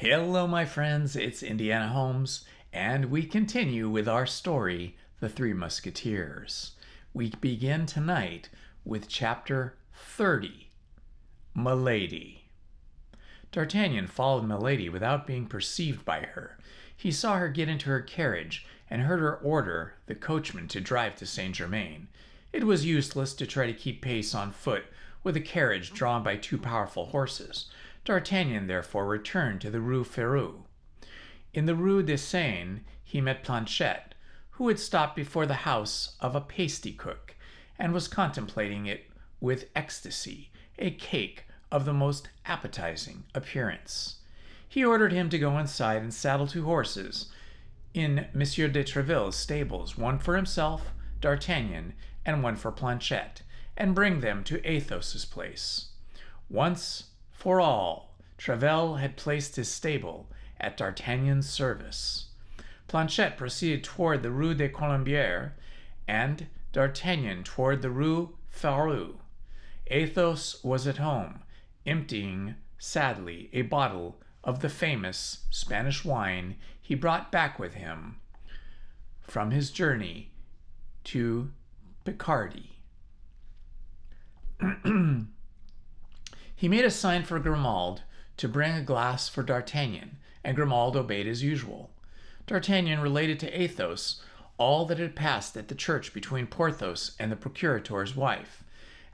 Hello, my friends, it's Indiana Holmes, and we continue with our story, The Three Musketeers. We begin tonight with chapter 30, Milady. D'Artagnan followed Milady without being perceived by her. He saw her get into her carriage and heard her order the coachman to drive to Saint-Germain. It was useless to try to keep pace on foot with a carriage drawn by two powerful horses. D'Artagnan therefore returned to the Rue Férou. In the Rue des Seines he met Planchet, who had stopped before the house of a pasty cook, and was contemplating it with ecstasy, a cake of the most appetizing appearance. He ordered him to go inside and saddle two horses in M. de Tréville's stables, one for himself, D'Artagnan, and one for Planchet, and bring them to Athos's place. Once for all, Tréville had placed his stable at D'Artagnan's service. Planchet proceeded toward the Rue des Colombières, and D'Artagnan toward the Rue Férou. Athos was at home, emptying sadly a bottle of the famous Spanish wine he brought back with him from his journey to Picardy. He made a sign for Grimaud to bring a glass for D'Artagnan, and Grimaud obeyed as usual. D'Artagnan related to Athos all that had passed at the church between Porthos and the procurator's wife,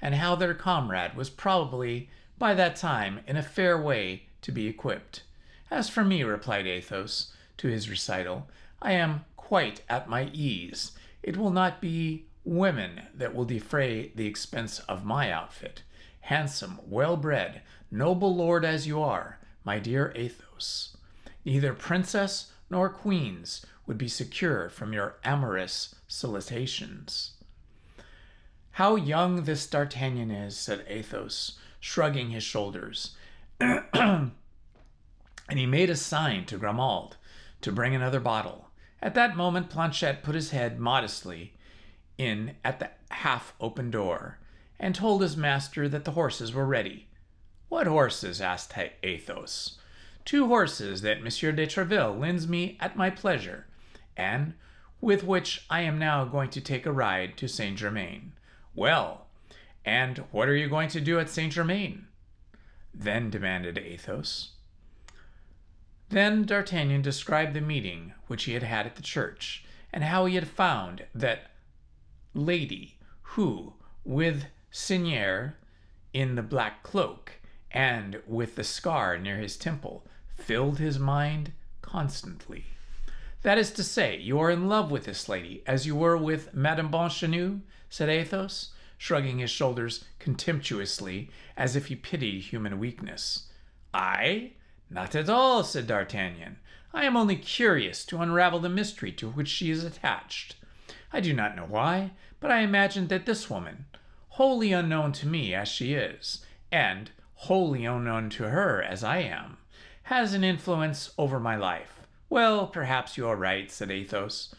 and how their comrade was probably by that time in a fair way to be equipped. "As for me," replied Athos to his recital, "I am quite at my ease. It will not be women that will defray the expense of my outfit. Handsome, well-bred, noble lord as you are, my dear Athos, neither princess nor queens would be secure from your amorous solicitations." "How young this D'Artagnan is," said Athos, shrugging his shoulders. And he made a sign to Grimaud to bring another bottle. At that moment Planchet put his head modestly in at the half-open door, and told his master that the horses were ready. "What horses?" asked Athos. "Two horses that M. de Tréville lends me at my pleasure, and with which I am now going to take a ride to Saint-Germain." "Well, and what are you going to do at Saint-Germain?" then demanded Athos. Then D'Artagnan described the meeting which he had had at the church, and how he had found that lady who, with Seigneur in the black cloak, and with the scar near his temple, filled his mind constantly. "That is to say, you are in love with this lady, as you were with Madame Bonchenou?" said Athos, shrugging his shoulders contemptuously, as if he pitied human weakness. "I? Not at all," said D'Artagnan. "I am only curious to unravel the mystery to which she is attached. I do not know why, but I imagine that this woman, wholly unknown to me as she is, and wholly unknown to her as I am, has an influence over my life." "Well, perhaps you are right," said Athos.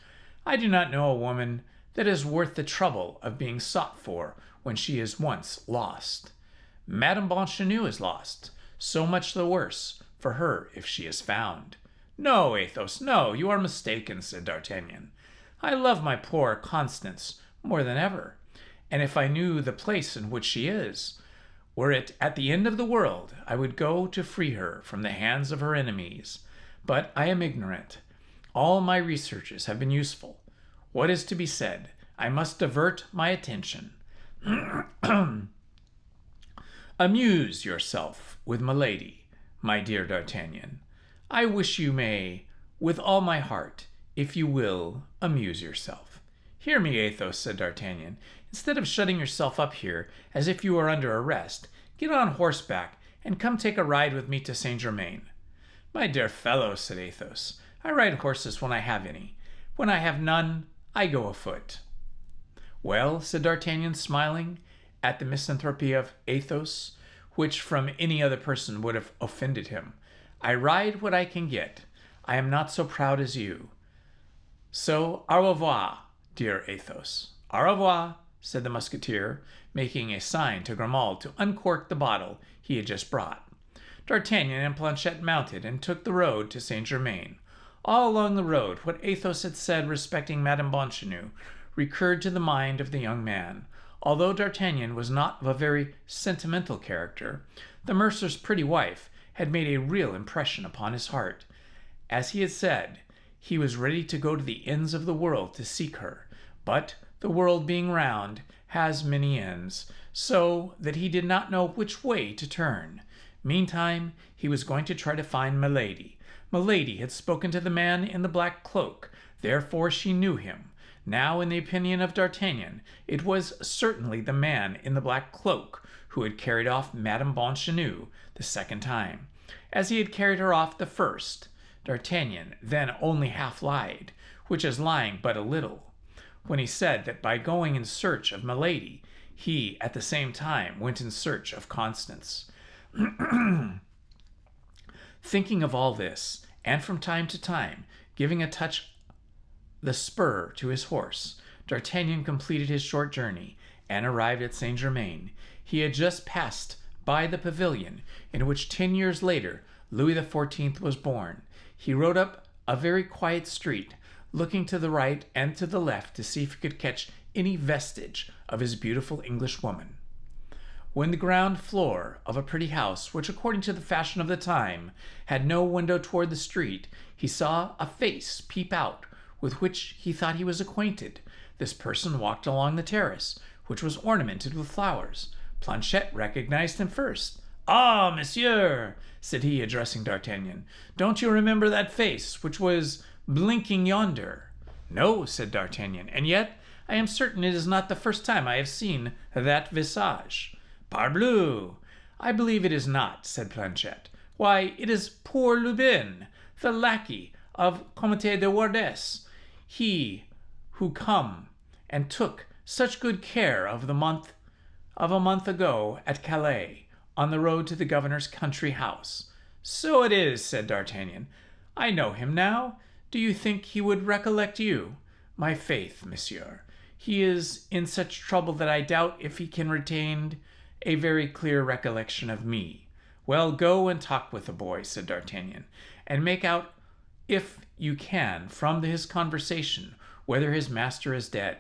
"I do not know a woman that is worth the trouble of being sought for when she is once lost. Madame Bonchenou is lost. So much the worse for her if she is found." "No, Athos, no, you are mistaken," said D'Artagnan. "I love my poor Constance more than ever, and if I knew the place in which she is, were it at the end of the world, I would go to free her from the hands of her enemies. But I am ignorant. All my researches have been useful. What is to be said? I must divert my attention. Amuse yourself with Milady, my dear D'Artagnan. I wish you may, with all my heart, if you will, amuse yourself." "Hear me, Athos," said D'Artagnan. "Instead of shutting yourself up here as if you were under arrest, get on horseback and come take a ride with me to Saint-Germain." "My dear fellow," said Athos, "I ride horses when I have any. When I have none, I go afoot." "Well," said D'Artagnan, smiling at the misanthropy of Athos, which from any other person would have offended him, "I ride what I can get. I am not so proud as you. So, au revoir, dear Athos." "Au revoir," said the Musketeer, making a sign to Grimaud to uncork the bottle he had just brought. D'Artagnan and Planchet mounted and took the road to Saint-Germain. All along the road, what Athos had said respecting Madame Bonchenot recurred to the mind of the young man. Although D'Artagnan was not of a very sentimental character, the mercer's pretty wife had made a real impression upon his heart. As he had said, he was ready to go to the ends of the world to seek her, but the world being round has many ends, so that he did not know which way to turn. Meantime, he was going to try to find Milady. Milady had spoken to the man in the black cloak, therefore she knew him. Now, in the opinion of D'Artagnan, it was certainly the man in the black cloak who had carried off Madame Bonchenot the second time. As he had carried her off the first, D'Artagnan then only half lied, which is lying but a little, when he said that by going in search of Milady, he at the same time went in search of Constance. Thinking of all this, and from time to time giving a touch the spur to his horse, D'Artagnan completed his short journey and arrived at Saint-Germain. He had just passed by the pavilion in which 10 years later Louis XIV was born. He rode up a very quiet street, looking to the right and to the left to see if he could catch any vestige of his beautiful English woman. When the ground floor of a pretty house, which according to the fashion of the time had no window toward the street, he saw a face peep out with which he thought he was acquainted. This person walked along the terrace, which was ornamented with flowers. Planchet recognized him first. "Ah, monsieur," said he, addressing D'Artagnan, "don't you remember that face which was blinking yonder?" "No," said D'Artagnan, "and yet I am certain it is not the first time I have seen that visage." "Parbleu! I believe it is not," said Planchet. "Why, it is poor Lubin, the lackey of Comte de Wardes, he who come and took such good care of a month ago at Calais, on the road to the governor's country house." "So it is," said D'Artagnan. "I know him now. Do you think he would recollect you?" "My faith, monsieur, he is in such trouble that I doubt if he can retain a very clear recollection of me." "Well, go and talk with the boy," said D'Artagnan, "and make out, if you can, from his conversation, whether his master is dead."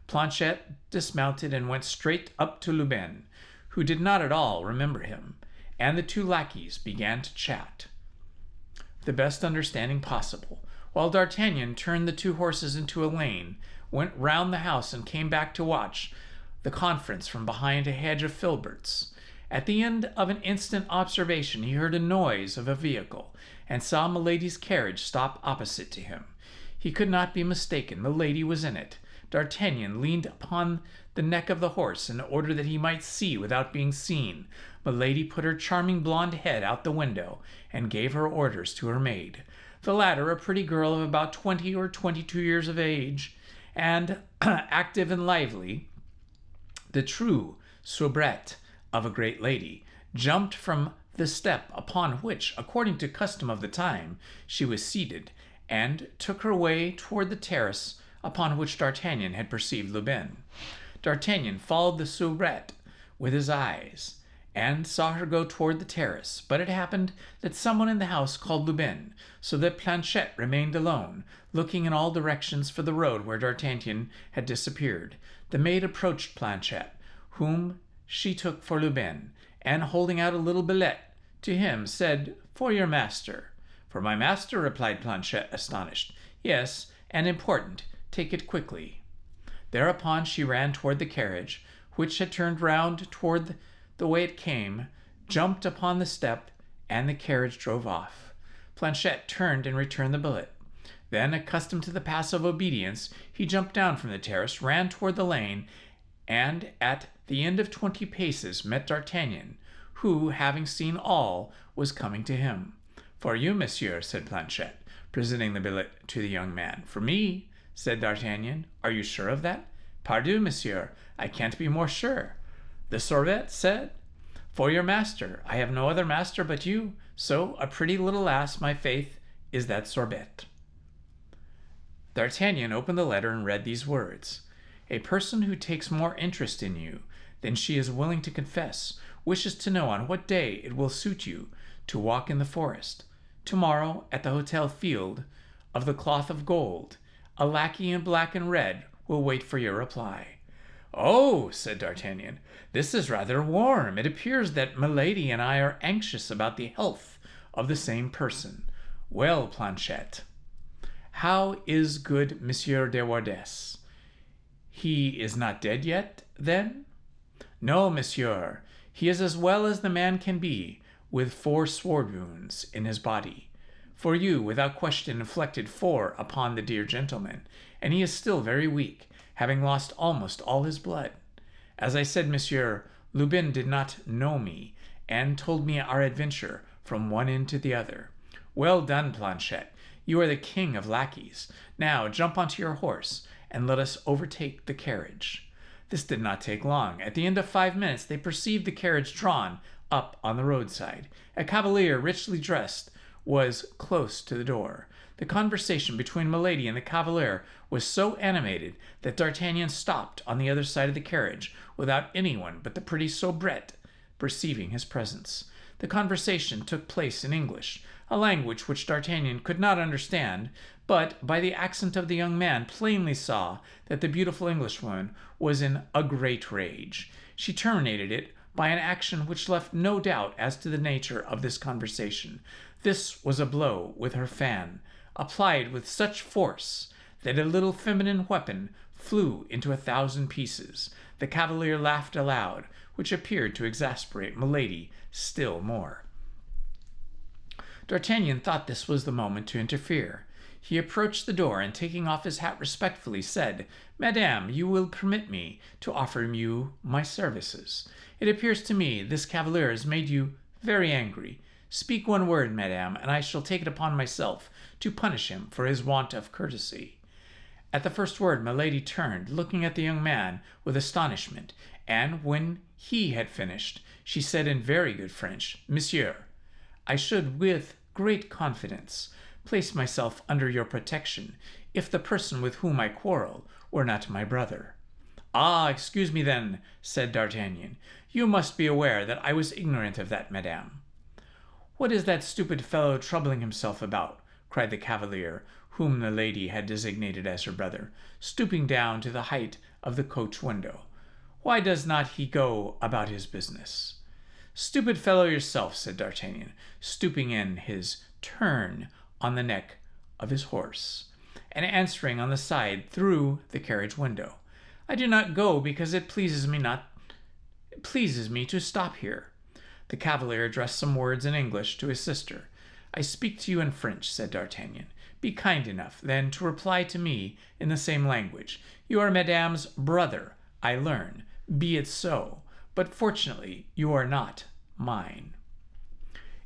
Planchet dismounted and went straight up to Lubin, who did not at all remember him, and the two lackeys began to chat, the best understanding possible, while D'Artagnan turned the two horses into a lane, went round the house, and came back to watch the conference from behind a hedge of filberts. At the end of an instant observation, he heard a noise of a vehicle, and saw Milady's carriage stop opposite to him. He could not be mistaken. Milady was in it. D'Artagnan leaned upon the neck of the horse in order that he might see without being seen. Milady put her charming blonde head out the window and gave her orders to her maid. The latter, a pretty girl of about 20 or 22 years of age, and active and lively, the true soubrette of a great lady, jumped from the step upon which, according to custom of the time, she was seated, and took her way toward the terrace upon which D'Artagnan had perceived Lubin. D'Artagnan followed the soubrette with his eyes, and saw her go toward the terrace, but it happened that someone in the house called Lubin, so that Planchet remained alone, looking in all directions for the road where D'Artagnan had disappeared. The maid approached Planchet, whom she took for Lubin, and holding out a little billet to him, said, "For your master." "For my master?" replied Planchet, astonished. "Yes, and important. Take it quickly." Thereupon she ran toward the carriage, which had turned round toward the way it came, jumped upon the step, and the carriage drove off. Planchet turned and returned the billet. Then, accustomed to the passive obedience, he jumped down from the terrace, ran toward the lane, and at the end of 20 paces met D'Artagnan, who, having seen all, was coming to him. "For you, monsieur," said Planchet, presenting the billet to the young man. "For me?" said D'Artagnan. "Are you sure of that?" "Pardieu, monsieur, I can't be more sure." The sorbet said, "For your master. I have no other master but you, so a pretty little lass, my faith, is that sorbet." D'Artagnan opened the letter and read these words: "A person who takes more interest in you than she is willing to confess wishes to know on what day it will suit you to walk in the forest. Tomorrow, at the Hotel Field of the Cloth of Gold, a lackey in black and red will wait for your reply." "Oh," said D'Artagnan, "this is rather warm. It appears that Milady and I are anxious about the health of the same person. Well, Planchet, how is good Monsieur de Wardes? He is not dead yet, then?" "No, monsieur. He is as well as the man can be, with 4 sword wounds in his body. For you, without question, inflicted 4 upon the dear gentleman, and he is still very weak, having lost almost all his blood. As I said, monsieur, Lubin did not know me, and told me our adventure from one end to the other. Well done, Planchet. You are the king of lackeys. Now jump onto your horse, and let us overtake the carriage." This did not take long. At the end of 5 minutes, they perceived the carriage drawn up on the roadside. A cavalier, richly dressed, was close to the door. The conversation between Milady and the cavalier was so animated that D'Artagnan stopped on the other side of the carriage without anyone but the pretty soubrette perceiving his presence. The conversation took place in English, a language which D'Artagnan could not understand, but by the accent of the young man plainly saw that the beautiful Englishwoman was in a great rage. She terminated it by an action which left no doubt as to the nature of this conversation. This was a blow with her fan, applied with such force that a little feminine weapon flew into 1,000 pieces. The cavalier laughed aloud, which appeared to exasperate Milady still more. D'Artagnan thought this was the moment to interfere. He approached the door, and taking off his hat respectfully, said, "Madame, you will permit me to offer you my services. It appears to me this cavalier has made you very angry. Speak one word, madame, and I shall take it upon myself to punish him for his want of courtesy." At the first word, Milady turned, looking at the young man with astonishment, and when he had finished, she said in very good French, "Monsieur, I should, with great confidence, place myself under your protection if the person with whom I quarrel were not my brother." "Ah, excuse me then," said D'Artagnan. "You must be aware that I was ignorant of that, madame." "What is that stupid fellow troubling himself about?" cried the cavalier, whom the lady had designated as her brother, stooping down to the height of the coach window. "Why does not he go about his business?" "Stupid fellow yourself," said D'Artagnan, stooping in his turn on the neck of his horse, and answering on the side through the carriage window. "I do not go because it pleases me to stop here." The cavalier addressed some words in English to his sister. "I speak to you in French," said D'Artagnan. "Be kind enough, then, to reply to me in the same language. You are Madame's brother, I learn. Be it so, but fortunately you are not mine."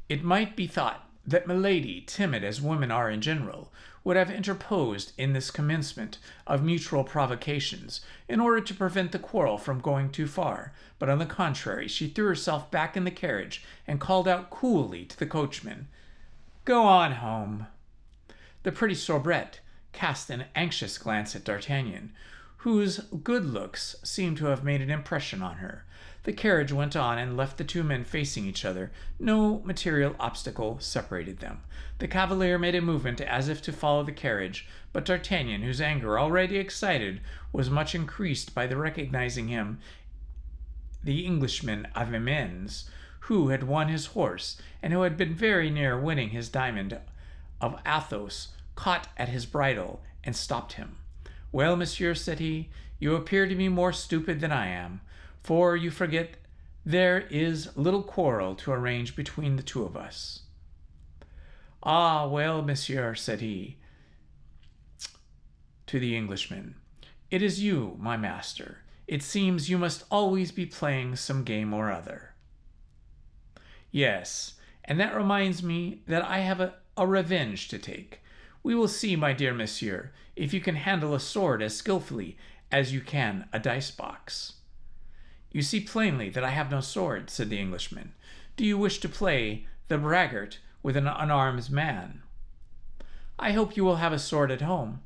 It might be thought that Milady, timid as women are in general, would have interposed in this commencement of mutual provocations in order to prevent the quarrel from going too far, but on the contrary, she threw herself back in the carriage and called out coolly to the coachman, "Go on home." The pretty soubrette cast an anxious glance at D'Artagnan, whose good looks seemed to have made an impression on her. The carriage went on and left the two men facing each other. No material obstacle separated them. The cavalier made a movement as if to follow the carriage, but D'Artagnan, whose anger, already excited, was much increased by the recognizing him, the Englishman of Amiens, who had won his horse, and who had been very near winning his diamond of Athos, caught at his bridle and stopped him. "Well, monsieur," said he, "you appear to be more stupid than I am, for you forget there is little quarrel to arrange between the two of us." "Ah, well, monsieur," said he to the Englishman, "it is you, my master. It seems you must always be playing some game or other." "Yes, and that reminds me that I have a revenge to take. We will see, my dear monsieur, if you can handle a sword as skillfully as you can a dice-box." "You see plainly that I have no sword," said the Englishman. "Do you wish to play the braggart with an unarmed man?" "I hope you will have a sword at home,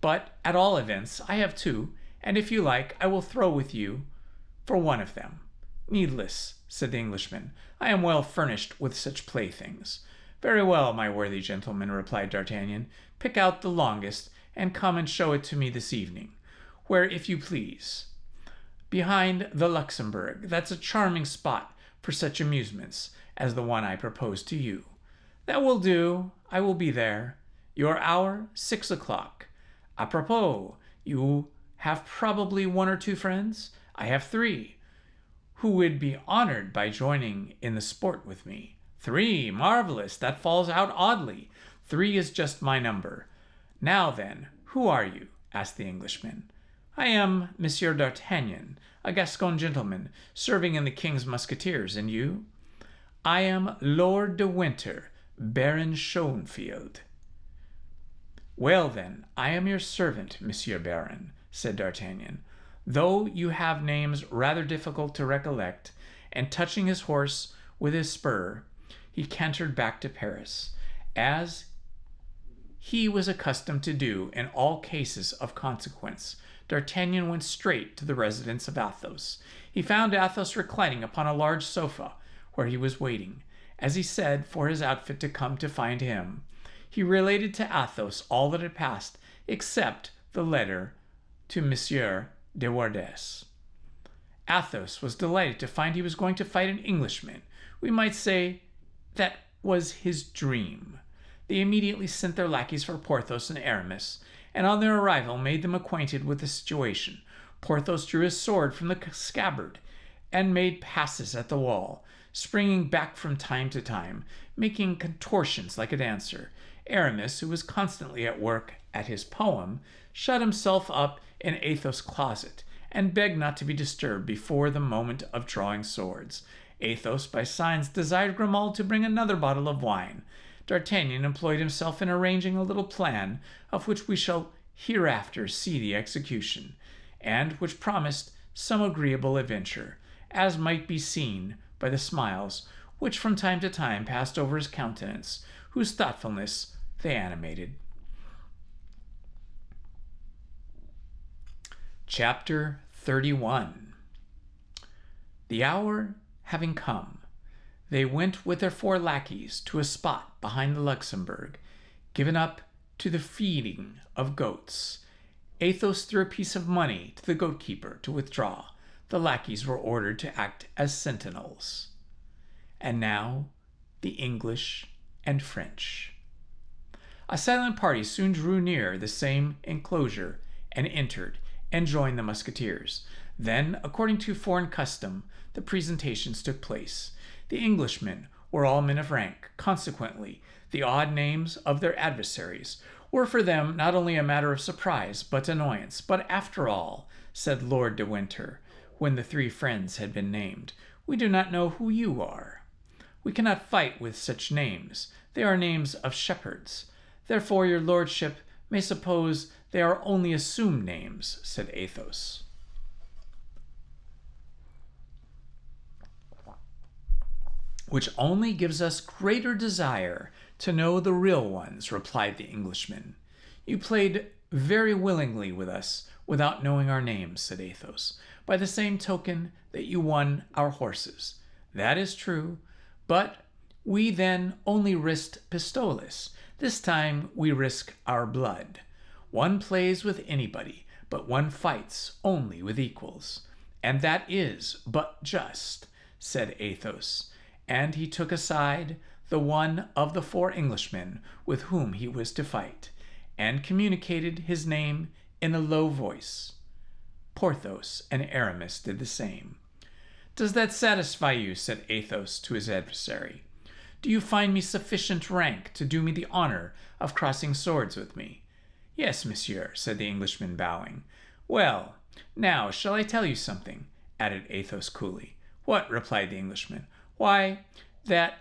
but at all events I have two, and if you like I will throw with you for one of them." Needless, said the Englishman. I am well furnished with such playthings. Very well, my worthy gentleman, replied D'Artagnan. Pick out the longest, and come and show it to me this evening. Where, if you please? Behind the Luxembourg. That's a charming spot for such amusements as the one I propose to you. That will do. I will be there. Your hour, 6 o'clock. Apropos, you have probably 1 or 2 friends? I have 3, who would be honored by joining in the sport with me. 3, marvelous. That falls out oddly. 3 is just my number. Now then, who are you? Asked the Englishman. I am Monsieur d'Artagnan, a Gascon gentleman, serving in the King's Musketeers, and you? I am Lord de Winter, Baron Schoenfield. Well, then, I am your servant, Monsieur Baron, said D'Artagnan, though you have names rather difficult to recollect, and touching his horse with his spur, he cantered back to Paris, as he was accustomed to do in all cases of consequence. D'Artagnan went straight to the residence of Athos. He found Athos reclining upon a large sofa, where he was waiting, as he said, for his outfit to come to find him. He related to Athos all that had passed, except the letter to Monsieur de Wardes. Athos was delighted to find he was going to fight an Englishman. We might say that was his dream. They immediately sent their lackeys for Porthos and Aramis, and on their arrival made them acquainted with the situation. Porthos drew his sword from the scabbard and made passes at the wall, springing back from time to time, making contortions like a dancer. Aramis, who was constantly at work at his poem, shut himself up in Athos' closet, and begged not to be disturbed before the moment of drawing swords. Athos, by signs, desired Grimaud to bring another bottle of wine. D'Artagnan employed himself in arranging a little plan, of which we shall hereafter see the execution, and which promised some agreeable adventure, as might be seen by the smiles which from time to time passed over his countenance, whose thoughtfulness they animated. Chapter 31. The hour having come, they went with their 4 lackeys to a spot behind the Luxembourg, given up to the feeding of goats. Athos threw a piece of money to the goat-keeper to withdraw. The lackeys were ordered to act as sentinels. And now the English and French. A silent party soon drew near the same enclosure and entered and joined the Musketeers. Then, according to foreign custom, the presentations took place. The Englishmen were all men of rank. Consequently, the odd names of their adversaries were for them not only a matter of surprise, but annoyance. But after all, said Lord de Winter, when the 3 friends had been named, we do not know who you are. We cannot fight with such names. They are names of shepherds. Therefore your lordship may suppose they are only assumed names, said Athos. Which only gives us greater desire to know the real ones, replied the Englishman. You played very willingly with us without knowing our names, said Athos, by the same token that you won our horses. That is true, but we then only risked pistoles. This time we risk our blood. One plays with anybody, but one fights only with equals. And that is but just, said Athos, and he took aside the one of the 4 Englishmen with whom he was to fight, and communicated his name in a low voice. Porthos and Aramis did the same. Does that satisfy you? Said Athos to his adversary. Do you find me sufficient rank to do me the honor of crossing swords with me? Yes, monsieur, said the Englishman, bowing. Well, now, shall I tell you something? Added Athos coolly. What? Replied the Englishman. Why, that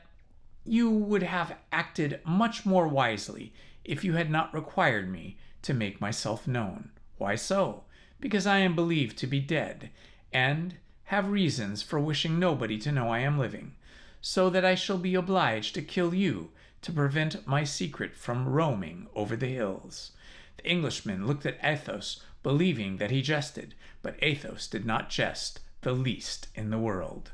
you would have acted much more wisely if you had not required me to make myself known. Why so? Because I am believed to be dead, and have reasons for wishing nobody to know I am living, so that I shall be obliged to kill you to prevent my secret from roaming over the hills. The Englishman looked at Athos, believing that he jested, but Athos did not jest, the least in the world.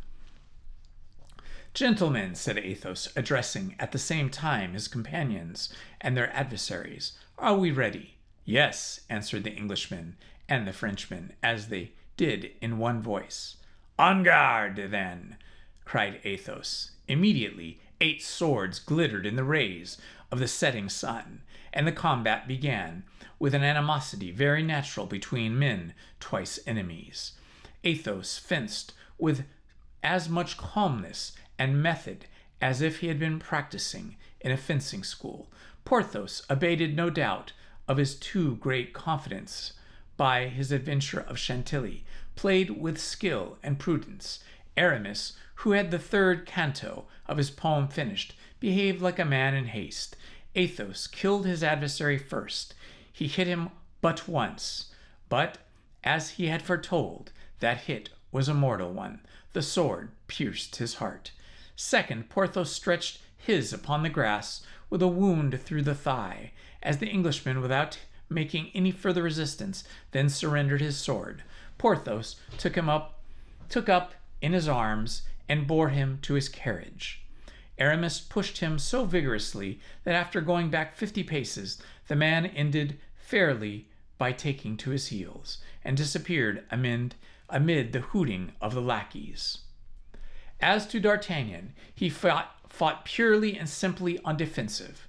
Gentlemen, said Athos, addressing at the same time his companions and their adversaries, are we ready? Yes, answered the Englishman and the Frenchman, as they did in one voice. En garde, then, cried Athos. Immediately 8 swords glittered in the rays of the setting sun, and the combat began, with an animosity very natural between men twice enemies. Athos fenced with as much calmness and method as if he had been practicing in a fencing school. Porthos, abated no doubt of his too great confidence by his adventure of Chantilly, played with skill and prudence. Aramis, who had the 3rd canto of his poem finished, behaved like a man in haste. Athos killed his adversary first. He hit him but once, but, as he had foretold, that hit was a mortal one. The sword pierced his heart. Second, Porthos stretched his upon the grass with a wound through the thigh, as the Englishman, without making any further resistance, then surrendered his sword. Porthos took up in his arms and bore him to his carriage. Aramis pushed him so vigorously that after going back 50 paces, the man ended fairly by taking to his heels, and disappeared amid the hooting of the lackeys. As to D'Artagnan, he fought purely and simply on defensive,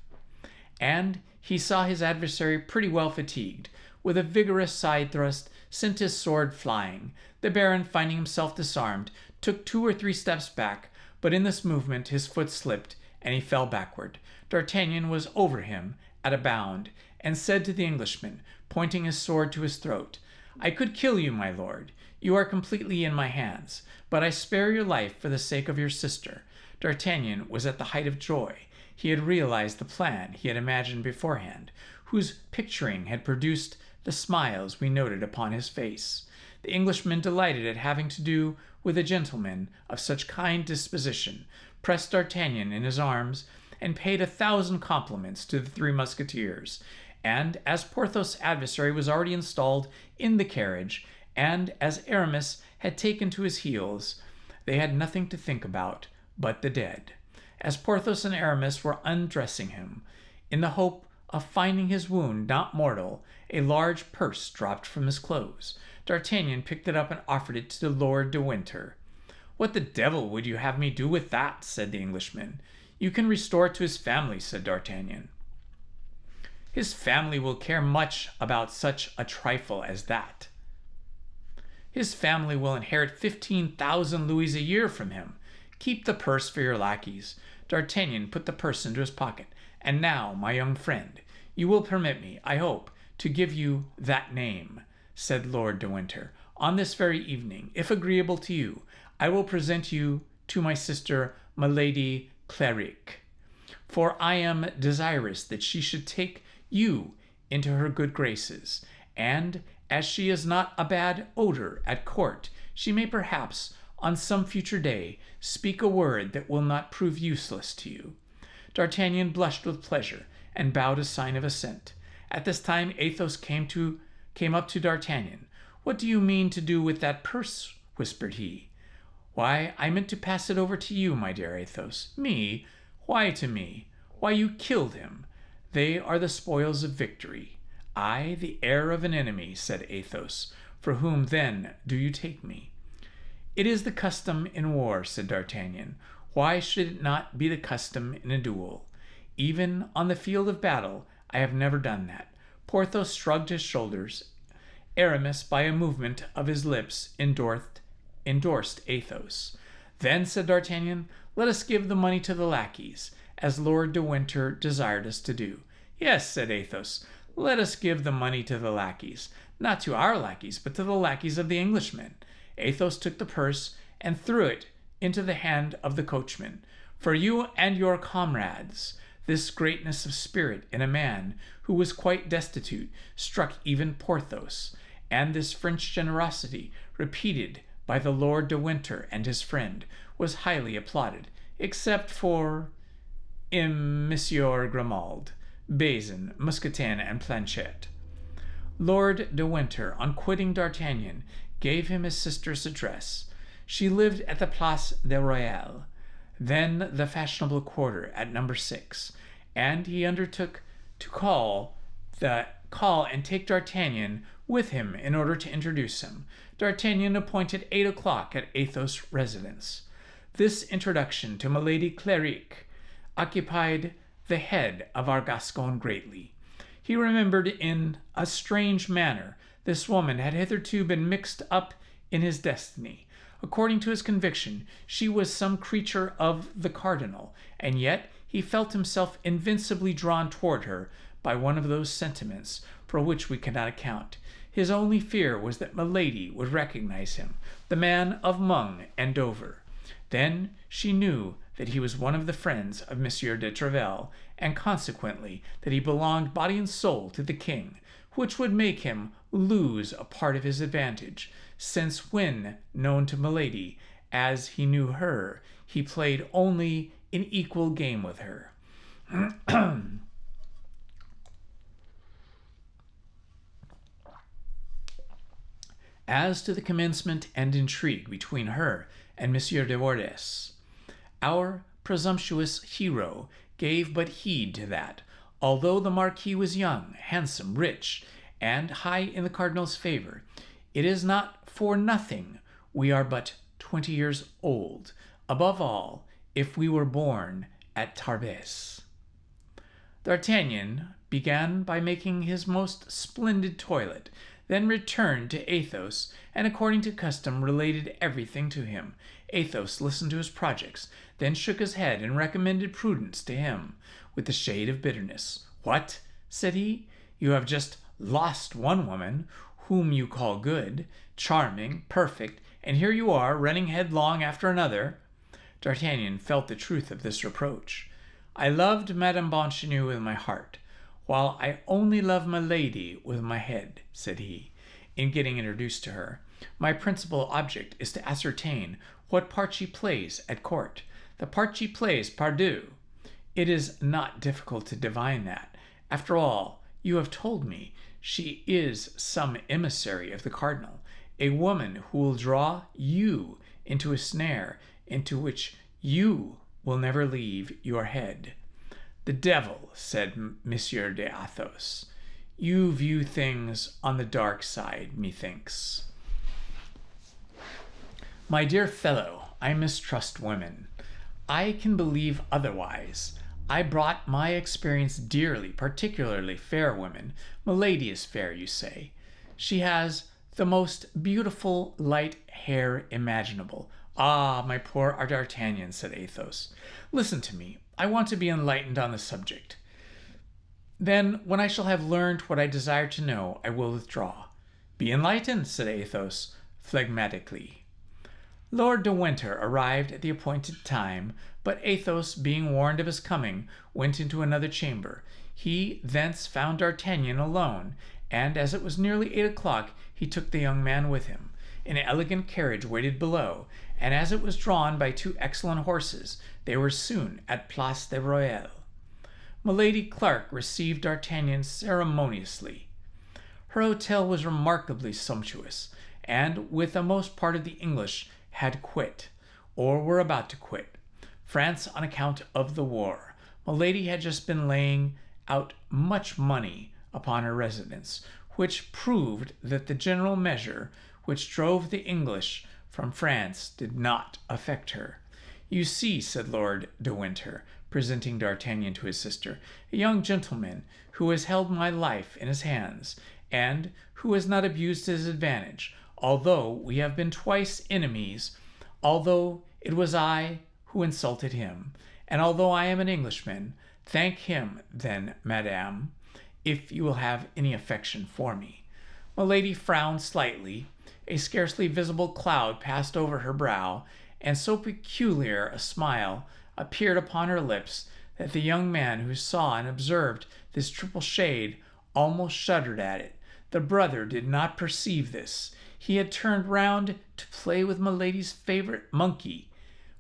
and he saw his adversary pretty well fatigued. With a vigorous side thrust, sent his sword flying. The Baron, finding himself disarmed, took 2 or 3 steps back, but in this movement his foot slipped, and he fell backward. D'Artagnan was over him at a bound, and said to the Englishman, pointing his sword to his throat, I could kill you, my lord. You are completely in my hands, but I spare your life for the sake of your sister. D'Artagnan was at the height of joy. He had realized the plan he had imagined beforehand, whose picturing had produced the smiles we noted upon his face. The Englishman, delighted at having to do with a gentleman of such kind disposition, pressed D'Artagnan in his arms, and paid 1,000 compliments to the 3 Musketeers. And as Porthos' adversary was already installed in the carriage, and as Aramis had taken to his heels, they had nothing to think about but the dead. As Porthos and Aramis were undressing him, in the hope of finding his wound not mortal, a large purse dropped from his clothes. D'Artagnan picked it up and offered it to Lord de Winter. What the devil would you have me do with that? Said the Englishman. You can restore it to his family, said D'Artagnan. His family will care much about such a trifle as that. His family will inherit 15,000 louis a year from him. Keep the purse for your lackeys. D'Artagnan put the purse into his pocket. And now, my young friend, you will permit me, I hope, to give you that name, said Lord de Winter. On this very evening, if agreeable to you, I will present you to my sister, Milady Clarik, for I am desirous that she should take you into her good graces, and as she is not a bad odor at court, she may perhaps, on some future day, speak a word that will not prove useless to you. D'Artagnan blushed with pleasure, and bowed a sign of assent. At this time Athos came up to D'Artagnan. What do you mean to do with that purse? Whispered he. Why, I meant to pass it over to you, my dear Athos. Me? Why to me? Why, you killed him. They are the spoils of victory. I, the heir of an enemy, said Athos. For whom, then, do you take me? It is the custom in war, said D'Artagnan. Why should it not be the custom in a duel? Even on the field of battle, I have never done that. Porthos shrugged his shoulders. Aramis, by a movement of his lips, endorsed Athos. Then, said D'Artagnan, let us give the money to the lackeys, as Lord de Winter desired us to do. Yes, said Athos, let us give the money to the lackeys, not to our lackeys, but to the lackeys of the Englishmen. Athos took the purse and threw it into the hand of the coachman. For you and your comrades, this greatness of spirit in a man who was quite destitute struck even Porthos, and this French generosity, repeated by the Lord de Winter and his friend, was highly applauded, except for Monsieur Grimaud, Bazin, Mousquetin, and Planchet. Lord de Winter, on quitting D'Artagnan, gave him his sister's address. She lived at the Place de Royal, then the fashionable quarter at number 6, and he undertook to call and take D'Artagnan with him in order to introduce him. D'Artagnan appointed 8 o'clock at Athos' residence. This introduction to Milady Cleric occupied the head of our Gascon greatly. He remembered in a strange manner this woman had hitherto been mixed up in his destiny. According to his conviction, she was some creature of the cardinal, and yet he felt himself invincibly drawn toward her by one of those sentiments for which we cannot account. His only fear was that Milady would recognize him, the man of Meung and Dover. Then she knew that he was one of the friends of Monsieur de Treville, and consequently that he belonged body and soul to the king, which would make him lose a part of his advantage, since when known to Milady as he knew her, he played only an equal game with her. As to the commencement and intrigue between her and Monsieur de Wardes, our presumptuous hero gave but heed to that. Although the Marquis was young, handsome, rich, and high in the cardinal's favor, it is not for nothing we are but 20 years old, above all, if we were born at Tarbes. D'Artagnan began by making his most splendid toilet, then returned to Athos, and according to custom related everything to him. Athos listened to his projects, then shook his head and recommended prudence to him, with a shade of bitterness. "What?" said he. "You have just lost one woman, whom you call good, charming, perfect, and here you are running headlong after another." D'Artagnan felt the truth of this reproach. "I loved Madame Bonchenue with my heart, while I only love Milady with my head," said he, in getting introduced to her. "My principal object is to ascertain what part she plays at court. The part she plays, pardieu! It is not difficult to divine that. After all, you have told me she is some emissary of the cardinal, a woman who will draw you into a snare into which you will never leave your head." "The devil," said Monsieur de Athos. "You view things on the dark side, methinks." "My dear fellow, I mistrust women. I can believe otherwise. I bought my experience dearly, particularly fair women. Milady is fair, you say. She has the most beautiful light hair imaginable." "Ah, my poor D'Artagnan," said Athos. "Listen to me. I want to be enlightened on the subject. Then, when I shall have learned what I desire to know, I will withdraw." "Be enlightened," said Athos, phlegmatically. Lord de Winter arrived at the appointed time, but Athos, being warned of his coming, went into another chamber. He thence found D'Artagnan alone, and as it was nearly 8 o'clock, he took the young man with him. An elegant carriage waited below, and as it was drawn by 2 excellent horses, they were soon at Place de Royal. Milady Clark received D'Artagnan ceremoniously. Her hotel was remarkably sumptuous, and with the most part of the English had quit, or were about to quit, France on account of the war. Milady had just been laying out much money upon her residence, which proved that the general measure which drove the English from France did not affect her. "You see," said Lord de Winter, presenting D'Artagnan to his sister, "a young gentleman who has held my life in his hands, and who has not abused his advantage, although we have been twice enemies, although it was I who insulted him, and although I am an Englishman. Thank him, then, madame, if you will have any affection for me." Milady frowned slightly. A scarcely visible cloud passed over her brow, and so peculiar a smile appeared upon her lips that the young man who saw and observed this triple shade almost shuddered at it. The brother did not perceive this. He had turned round to play with Milady's favorite monkey,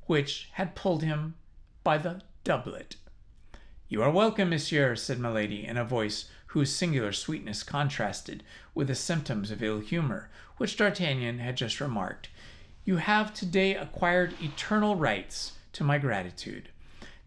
which had pulled him by the doublet. "You are welcome, monsieur," said Milady, in a voice whose singular sweetness contrasted with the symptoms of ill humor which D'Artagnan had just remarked. You have today acquired eternal rights to my gratitude."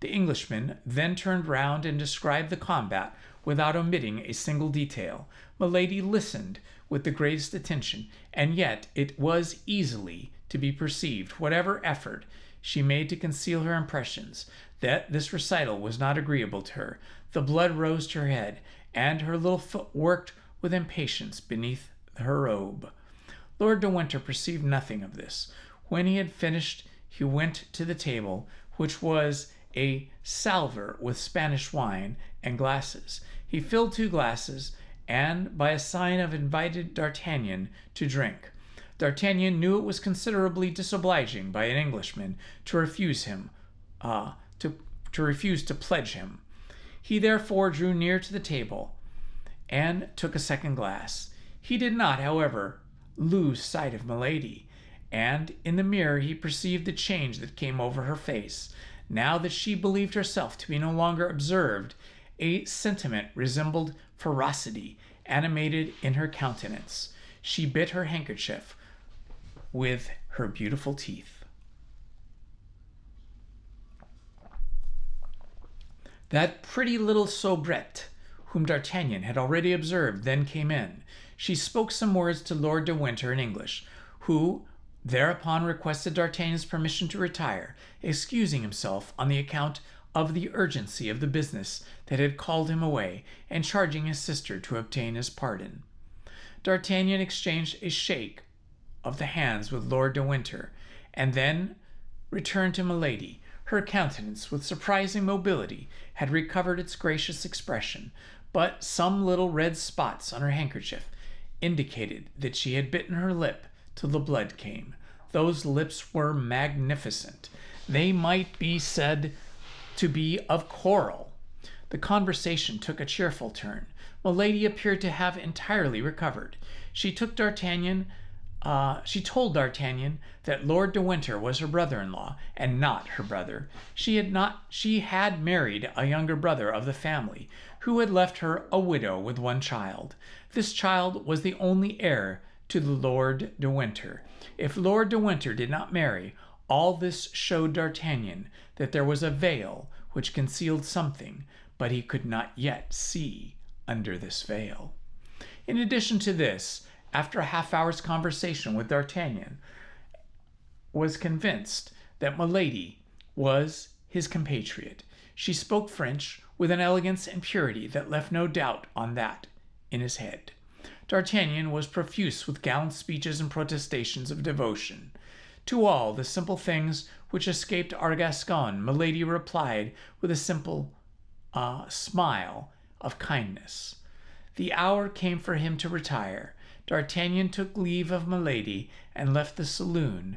The Englishman then turned round and described the combat without omitting a single detail. Milady listened with the greatest attention, and yet it was easily to be perceived, whatever effort she made to conceal her impressions, that this recital was not agreeable to her. The blood rose to her head, and her little foot worked with impatience beneath her robe. Lord de Winter perceived nothing of this. When he had finished, he went to the table, which was a salver with Spanish wine and glasses. He filled 2 glasses, and by a sign of invited D'Artagnan to drink. D'Artagnan knew it was considerably disobliging by an Englishman to refuse to pledge him. He therefore drew near to the table and took a second glass. He did not, however, lose sight of Milady, and in the mirror he perceived the change that came over her face. Now that she believed herself to be no longer observed, a sentiment resembled ferocity animated in her countenance. She bit her handkerchief with her beautiful teeth. That pretty little soubrette, whom D'Artagnan had already observed, then came in. She spoke some words to Lord de Winter in English, who thereupon requested D'Artagnan's permission to retire, excusing himself on the account of the urgency of the business that had called him away, and charging his sister to obtain his pardon. D'Artagnan exchanged a shake of the hands with Lord de Winter, and then returned to Milady. Her countenance, with surprising mobility, had recovered its gracious expression, but some little red spots on her handkerchief indicated that she had bitten her lip till the blood came. Those lips were magnificent. They might be said to be of coral. The conversation took a cheerful turn. Milady appeared to have entirely recovered. She told D'Artagnan that Lord de Winter was her brother-in-law, and not her brother. She had married a younger brother of the family, who had left her a widow with 1 child. This child was the only heir to the Lord de Winter. If Lord de Winter did not marry, all this showed D'Artagnan that there was a veil which concealed something, but he could not yet see under this veil. In addition to this, after a half-hour's conversation with D'Artagnan, was convinced that Milady was his compatriot. She spoke French with an elegance and purity that left no doubt on that in his head. D'Artagnan was profuse with gallant speeches and protestations of devotion. To all the simple things which escaped our Gascon, Milady replied with a simple smile of kindness. The hour came for him to retire. D'Artagnan took leave of Milady and left the saloon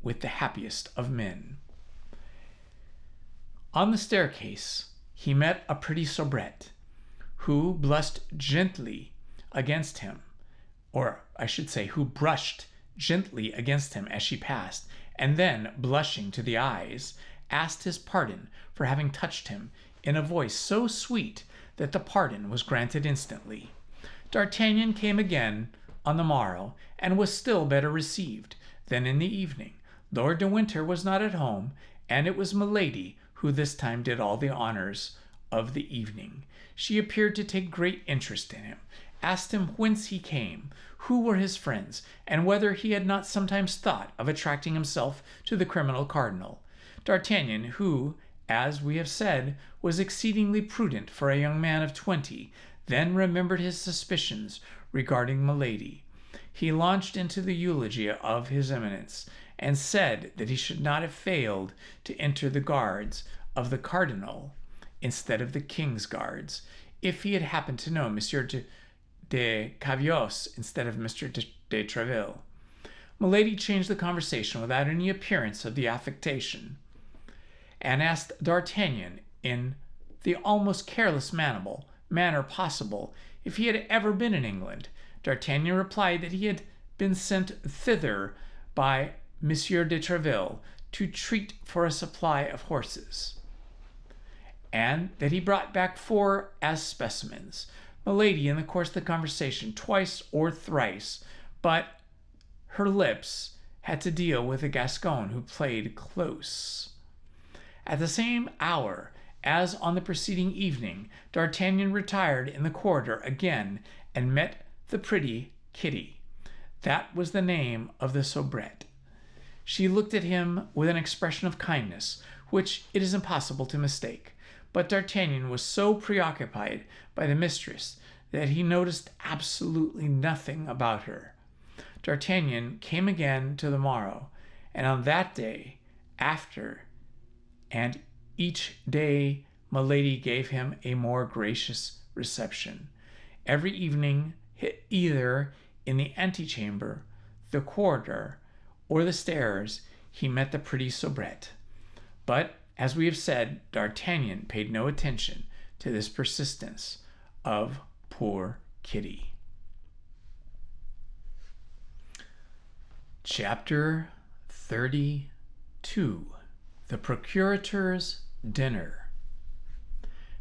with the happiest of men. On the staircase he met a pretty soubrette, who blushed gently against him, or I should say, who brushed gently against him as she passed, and then, blushing to the eyes, asked his pardon for having touched him, in a voice so sweet that the pardon was granted instantly. D'Artagnan came again on the morrow, and was still better received than in the evening. Lord de Winter was not at home, and it was Milady who this time did all the honors of the evening. She appeared to take great interest in him, asked him whence he came, who were his friends, and whether he had not sometimes thought of attracting himself to the criminal cardinal. D'Artagnan, who, as we have said, was exceedingly prudent for a young man of 20, then remembered his suspicions regarding Milady. He launched into the eulogy of his Eminence, and said that he should not have failed to enter the guards of the cardinal instead of the king's guards, if he had happened to know Monsieur de Cavios instead of Mr. de Treville. Milady changed the conversation without any appearance of the affectation, and asked D'Artagnan in the almost careless manner possible if he had ever been in England. D'Artagnan replied that he had been sent thither by Monsieur de Treville to treat for a supply of horses, and that he brought back 4 as specimens. Milady, in the course of the conversation, twice or thrice, but her lips had to deal with a Gascon who played close. At the same hour as on the preceding evening, D'Artagnan retired in the corridor again and met the pretty Kitty. That was the name of the soubrette. She looked at him with an expression of kindness, which it is impossible to mistake. But D'Artagnan was so preoccupied by the mistress that he noticed absolutely nothing about her. D'Artagnan came again to the morrow, and on that day after, and each day Milady gave him a more gracious reception. Every evening, either in the antechamber, the corridor, or the stairs, he met the pretty soubrette. But, as we have said, D'Artagnan paid no attention to this persistence of poor Kitty. Chapter 32. The Procurator's Dinner.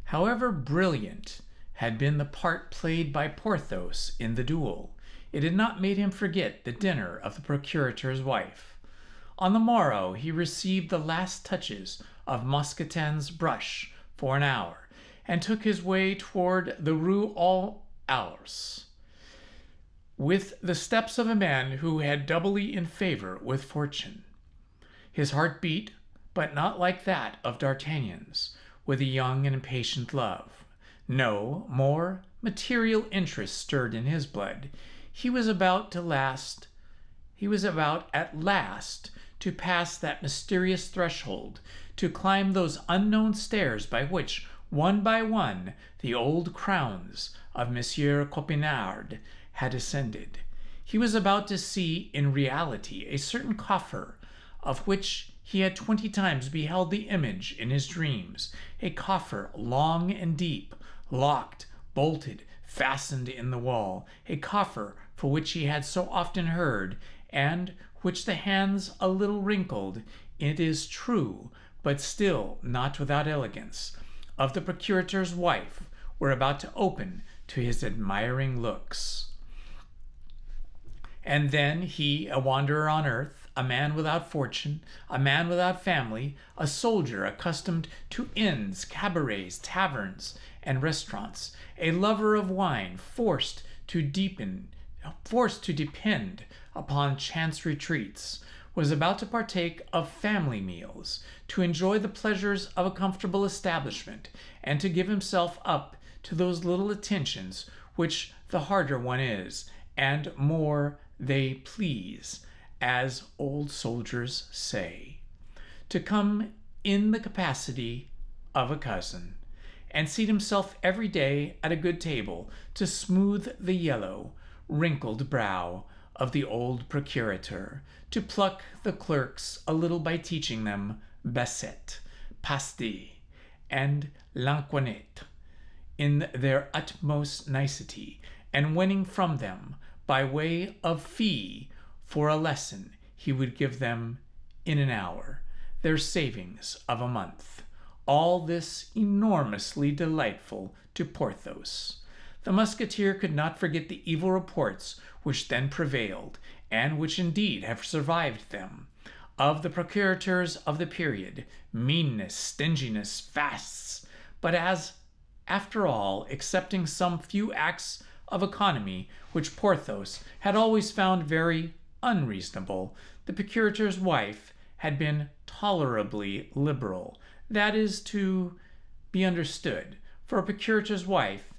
However brilliant had been the part played by Porthos in the duel, it had not made him forget the dinner of the procurator's wife. On the morrow he received the last touches of Mousqueton's brush for an hour, and took his way toward the Rue aux Ours, with the steps of a man who had doubly in favor with fortune. His heart beat, but not like that of D'Artagnan's, with a young and impatient love. No, more material interest stirred in his blood. He was about at last to pass that mysterious threshold, to climb those unknown stairs by which, one by one, the old crowns of Monsieur Coquenard had ascended. He was about to see in reality a certain coffer of which he had 20 times beheld the image in his dreams, a coffer long and deep, locked, bolted, fastened in the wall, a coffer for which he had so often heard, and which the hands a little wrinkled, it is true, but still not without elegance, of the procurator's wife were about to open to his admiring looks. And then he, a wanderer on earth, a man without fortune, a man without family, a soldier accustomed to inns, cabarets, taverns, and restaurants, a lover of wine, forced to depend upon chance retreats, was about to partake of family meals, to enjoy the pleasures of a comfortable establishment, and to give himself up to those little attentions which the harder one is, and more they please, as old soldiers say. To come in the capacity of a cousin, and seat himself every day at a good table to smooth the yellow, wrinkled brow of the old procurator, to pluck the clerks a little by teaching them basset, pasty, and lansquenet in their utmost nicety, and winning from them, by way of fee for a lesson he would give them in an hour, their savings of a month. All this enormously delightful to Porthos. The Musketeer could not forget the evil reports which then prevailed, and which indeed have survived them, of the procurators of the period, meanness, stinginess, fasts, but as, after all, excepting some few acts of economy which Porthos had always found very unreasonable, the procurator's wife had been tolerably liberal. That is to be understood, for a procurator's wife,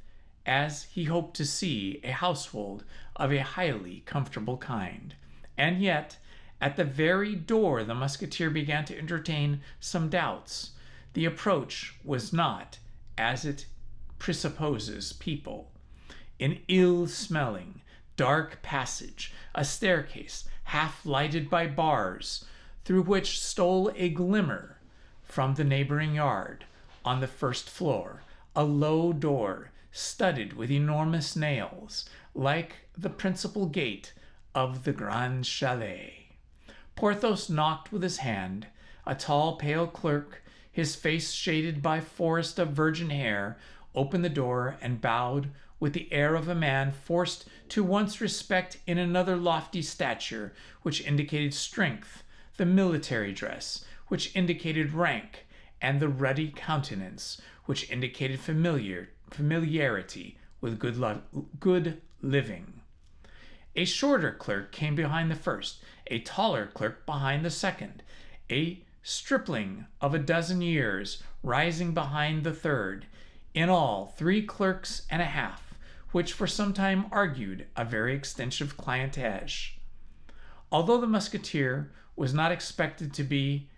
as he hoped to see a household of a highly comfortable kind. And yet, at the very door the Musketeer began to entertain some doubts. The approach was not, as it presupposes people, an ill-smelling, dark passage, a staircase half lighted by bars, through which stole a glimmer from the neighboring yard. On the first floor, a low door, studded with enormous nails, like the principal gate of the Grand Chalet. Porthos knocked with his hand. A tall, pale clerk, his face shaded by forest of virgin hair, opened the door, and bowed with the air of a man forced to once respect in another lofty stature, which indicated strength, the military dress, which indicated rank, and the ruddy countenance, which indicated familiarity with good living. A shorter clerk came behind the first, a taller clerk behind the second, a stripling of a dozen years rising behind the third. In all, 3 clerks and a half, which for some time argued a very extensive clientage. Although the musketeer was not expected to be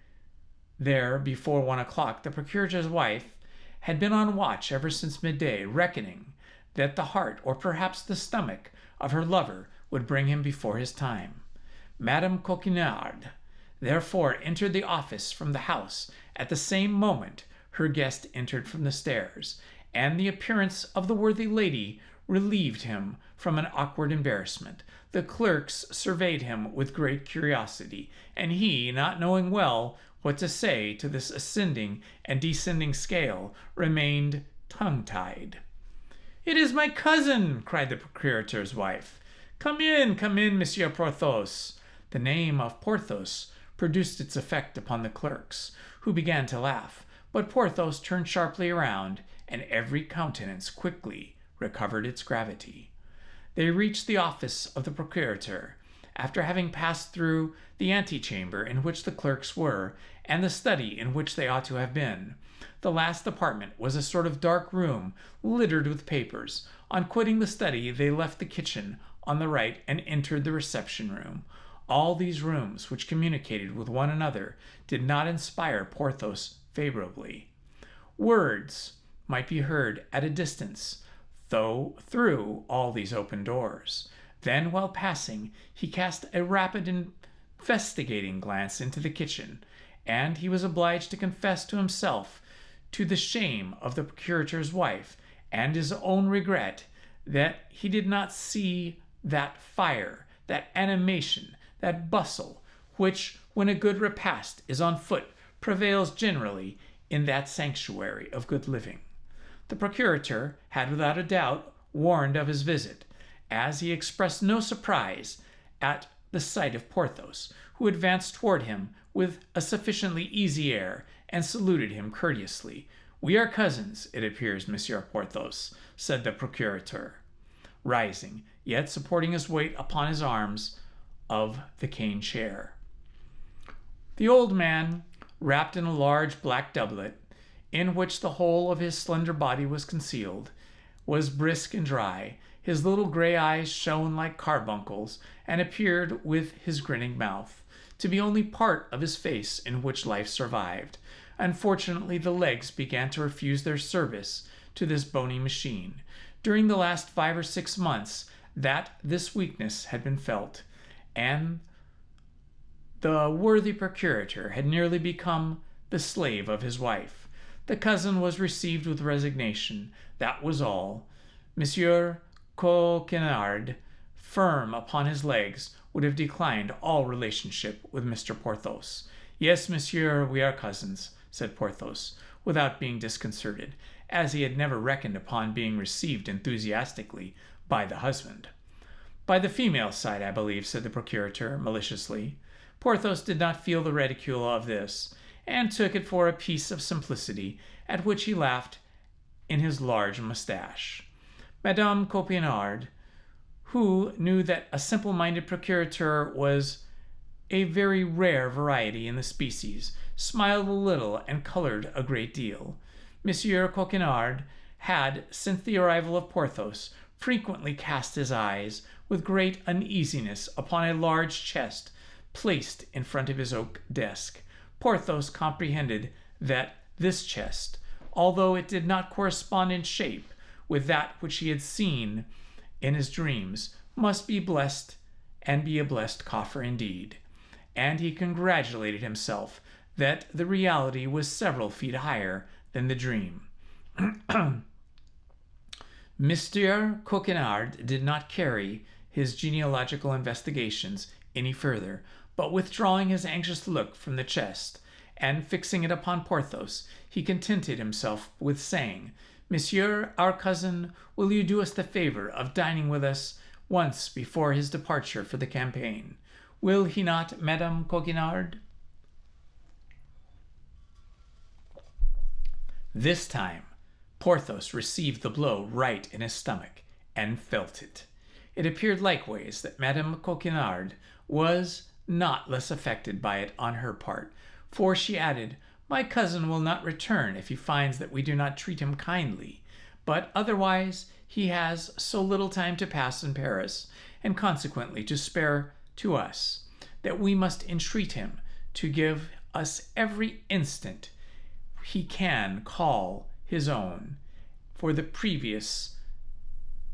there before 1 o'clock, the procurator's wife had been on watch ever since midday, reckoning that the heart, or perhaps the stomach, of her lover would bring him before his time. Madame Coquenard therefore entered the office from the house at the same moment her guest entered from the stairs, and the appearance of the worthy lady relieved him from an awkward embarrassment. The clerks surveyed him with great curiosity, and he, not knowing well what to say to this ascending and descending scale, remained tongue-tied. "It is my cousin!" cried the procurator's wife. Come in, Monsieur Porthos." The name of Porthos produced its effect upon the clerks, who began to laugh, but Porthos turned sharply around, and every countenance quickly recovered its gravity. They reached the office of the procurator, after having passed through the antechamber in which the clerks were, and the study in which they ought to have been. The last apartment was a sort of dark room littered with papers. On quitting the study, they left the kitchen on the right and entered the reception room. All these rooms, which communicated with one another, did not inspire Porthos favorably. Words might be heard at a distance, though through all these open doors. Then, while passing, he cast a rapid investigating glance into the kitchen, and he was obliged to confess to himself, to the shame of the procurator's wife and his own regret, that he did not see that fire, that animation, that bustle, which, when a good repast is on foot, prevails generally in that sanctuary of good living. The procurator had without a doubt warned of his visit, as he expressed no surprise at the sight of Porthos, who advanced toward him with a sufficiently easy air and saluted him courteously. "We are cousins, it appears, Monsieur Porthos," said the procurator, rising, yet supporting his weight upon his arms of the cane chair. The old man, wrapped in a large black doublet, in which the whole of his slender body was concealed, was brisk and dry. His little gray eyes shone like carbuncles, and appeared, with his grinning mouth, to be only part of his face in which life survived. Unfortunately, the legs began to refuse their service to this bony machine. During the last 5 or 6 months, this weakness had been felt, and the worthy procurator had nearly become the slave of his wife. The cousin was received with resignation. That was all. Monsieur Coquenard, firm upon his legs, would have declined all relationship with Mr. Porthos. "Yes, monsieur, we are cousins," said Porthos, without being disconcerted, as he had never reckoned upon being received enthusiastically by the husband. "By the female side, I believe," said the procurator, maliciously. Porthos did not feel the ridicule of this, and took it for a piece of simplicity, at which he laughed in his large moustache. Madame Coquenard, who knew that a simple-minded procurator was a very rare variety in the species, smiled a little and colored a great deal. Monsieur Coquenard had, since the arrival of Porthos, frequently cast his eyes with great uneasiness upon a large chest placed in front of his oak desk. Porthos comprehended that this chest, although it did not correspond in shape with that which he had seen in his dreams, must be blessed, and be a blessed coffer indeed. And he congratulated himself that the reality was several feet higher than the dream. Monsieur Coquenard did not carry his genealogical investigations any further, but withdrawing his anxious look from the chest, and fixing it upon Porthos, he contented himself with saying, Monsieur, our cousin, will you do us the favor of dining with us once before his departure for the campaign? Will he not, Madame Coquenard?" This time, Porthos received the blow right in his stomach, and felt it. It appeared likewise that Madame Coquenard was not less affected by it on her part, for she added, "My cousin will not return if he finds that we do not treat him kindly, but otherwise he has so little time to pass in Paris, and consequently to spare to us, that we must entreat him to give us every instant he can call his own for the previous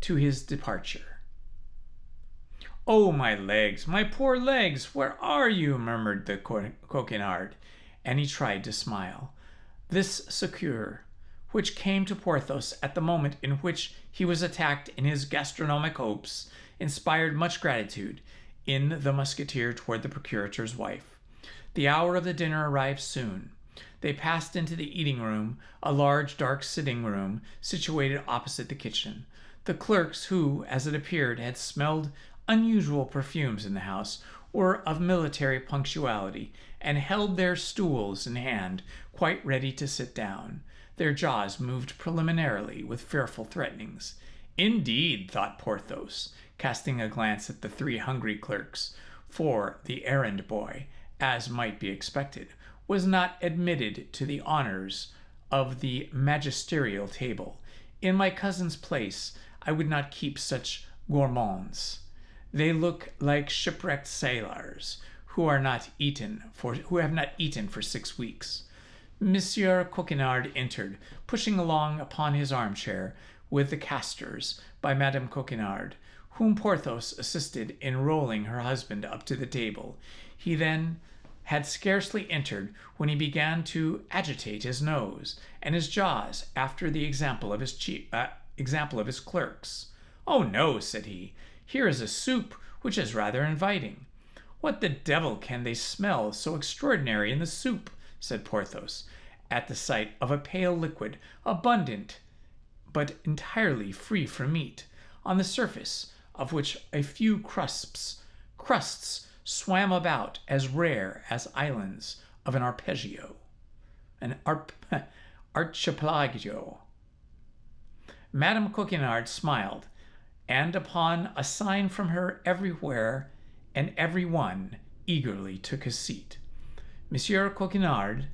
to his departure." "Oh, my legs, my poor legs, where are you?" murmured the Coquenard, and he tried to smile. This succour, which came to Porthos at the moment in which he was attacked in his gastronomic hopes, inspired much gratitude in the Musketeer toward the procurator's wife. The hour of the dinner arrived soon. They passed into the eating room, a large dark sitting room situated opposite the kitchen. The clerks, who, as it appeared, had smelled unusual perfumes in the house, were of military punctuality, and held their stools in hand, quite ready to sit down. Their jaws moved preliminarily with fearful threatenings. "Indeed," thought Porthos, casting a glance at the three hungry clerks, for the errand boy, as might be expected, was not admitted to the honors of the magisterial table. "In my cousin's place, I would not keep such gourmands. They look like shipwrecked sailors who have not eaten for 6 weeks." Monsieur Coquenard entered, pushing along upon his armchair with the castors by Madame Coquenard, whom Porthos assisted in rolling her husband up to the table. He then had scarcely entered when he began to agitate his nose and his jaws after the example of his clerks. "Oh no," said he, "here is a soup which is rather inviting." "What the devil can they smell so extraordinary in the soup?" said Porthos, at the sight of a pale liquid, abundant but entirely free from meat, on the surface of which a few crusts swam about as rare as islands of an archipelago. Madame Coquenard smiled, and upon a sign from her everywhere and every one eagerly took his seat. Monsieur Coquenard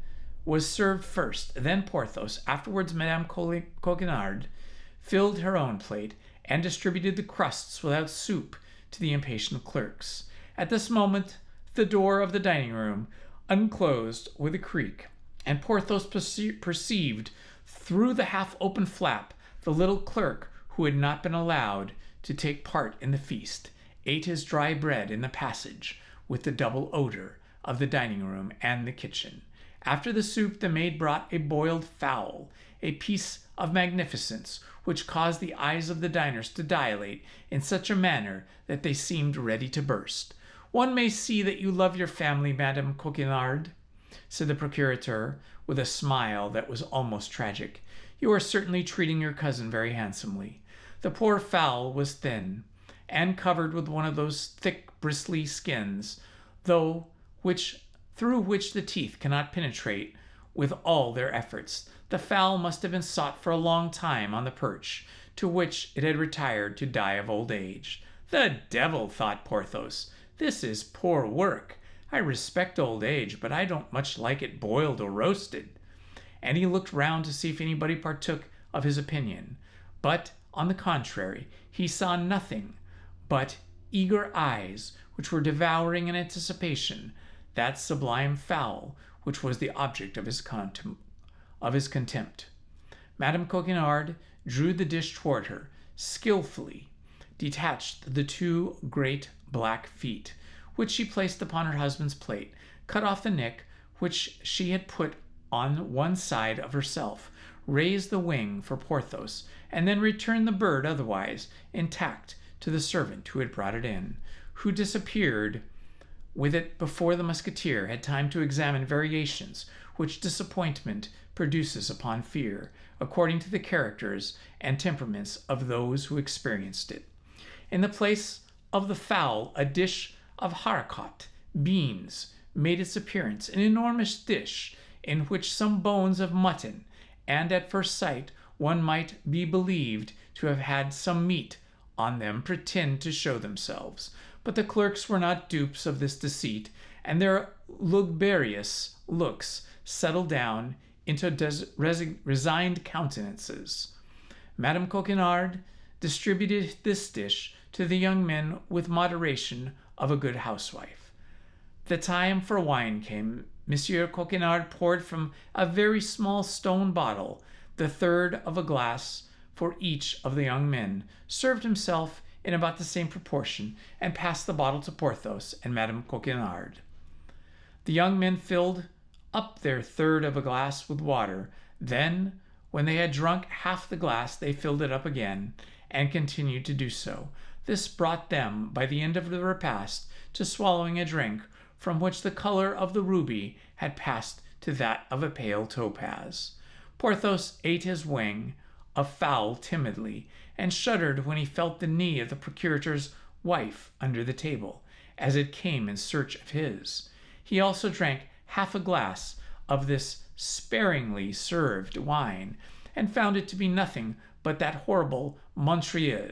was served first, then Porthos, afterwards Madame Coquenard filled her own plate and distributed the crusts without soup to the impatient clerks. At this moment the door of the dining room unclosed with a creak, and Porthos perceived through the half-open flap the little clerk who had not been allowed to take part in the feast, ate his dry bread in the passage with the double odor of the dining room and the kitchen. After the soup, the maid brought a boiled fowl, a piece of magnificence which caused the eyes of the diners to dilate in such a manner that they seemed ready to burst. "One may see that you love your family, Madame Coquenard," said the procurator, with a smile that was almost tragic. "You are certainly treating your cousin very handsomely." The poor fowl was thin, and covered with one of those thick, bristly skins, through which the teeth cannot penetrate with all their efforts. The fowl must have been sought for a long time on the perch, to which it had retired to die of old age. "The devil," thought Porthos, "this is poor work. I respect old age, but I don't much like it boiled or roasted." And he looked round to see if anybody partook of his opinion. But, on the contrary, he saw nothing but eager eyes which were devouring in anticipation that sublime fowl which was the object of his contempt. Madame Coquenard drew the dish toward her, skillfully detached the 2 great black feet, which she placed upon her husband's plate, cut off the neck, which she had put on one side of herself, raised the wing for Porthos, and then returned the bird otherwise intact to the servant who had brought it in, who disappeared with it before the Musketeer had time to examine variations which disappointment produces upon fear, according to the characters and temperaments of those who experienced it. In the place of the fowl, a dish of haricot, beans, made its appearance, an enormous dish in which some bones of mutton, and at first sight one might be believed to have had some meat on them, pretend to show themselves. But the clerks were not dupes of this deceit, and their lugubrious looks settled down into resigned countenances. Madame Coquenard distributed this dish to the young men with moderation of a good housewife. The time for wine came. Monsieur Coquenard poured from a very small stone bottle the third of a glass for each of the young men, served himself in about the same proportion, and passed the bottle to Porthos and Madame Coquenard. The young men filled up their third of a glass with water. Then, when they had drunk half the glass, they filled it up again, and continued to do so. This brought them, by the end of the repast, to swallowing a drink from which the color of the ruby had passed to that of a pale topaz. Porthos ate his wing of fowl timidly, and shuddered when he felt the knee of the procurator's wife under the table, as it came in search of his. He also drank half a glass of this sparingly served wine, and found it to be nothing but that horrible Montreuil,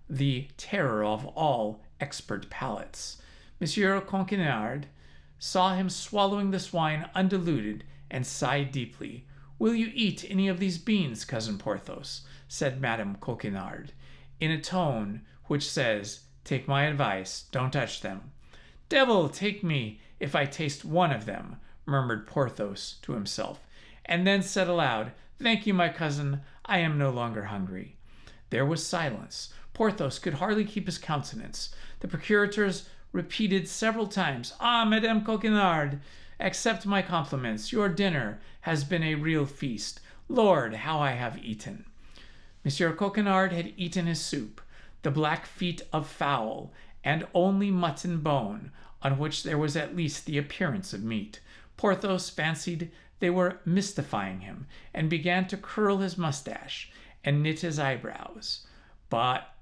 the terror of all expert palates. Monsieur Coquenard saw him swallowing this wine undiluted, and sighed deeply. "Will you eat any of these beans, cousin Porthos?" said Madame Coquenard, in a tone which says, "Take my advice, don't touch them." "Devil take me if I taste one of them," murmured Porthos to himself, and then said aloud, "Thank you, my cousin, I am no longer hungry." There was silence. Porthos could hardly keep his countenance. The procurators repeated several times, "Ah, Madame Coquenard, accept my compliments. Your dinner has been a real feast. Lord, how I have eaten!" Monsieur Coquenard had eaten his soup, the black feet of fowl, and only mutton bone, on which there was at least the appearance of meat. Porthos fancied they were mystifying him, and began to curl his mustache and knit his eyebrows. But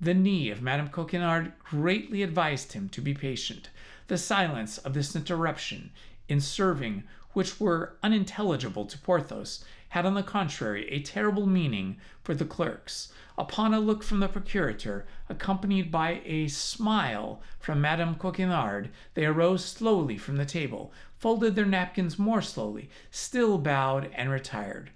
the knee of Madame Coquenard greatly advised him to be patient. The silence of this interruption in serving, which were unintelligible to Porthos, had on the contrary a terrible meaning for the clerks. Upon a look from the procurator, accompanied by a smile from Madame Coquenard, they arose slowly from the table, folded their napkins more slowly, still bowed, and retired.